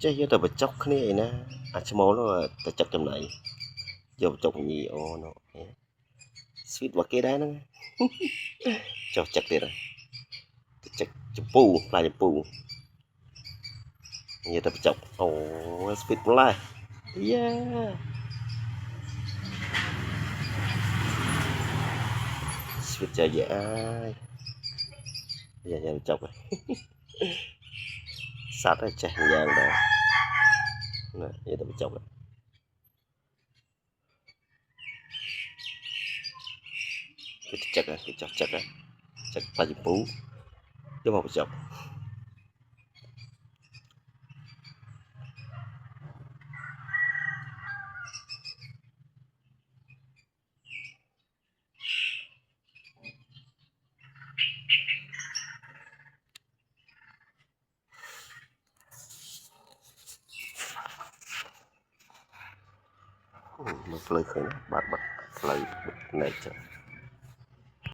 Chứ vô tờ bật chốc này nè à chứ mô nó tờ chặt trong này vô chốc nhì ô nó sweet và cái đấy nó cho chặt đi rồi chặt chụp pu lại chụp pu như tờ bật chốc ô sweet lại yeah sweet cho dễ giờ giờ chọc này sát ra chạy nhàng đó nè như tờ bật chốc này cái chặt này cái chặt chặt này chặt lại chụp pu vô một bật chốc một lời khởi bật bật lời này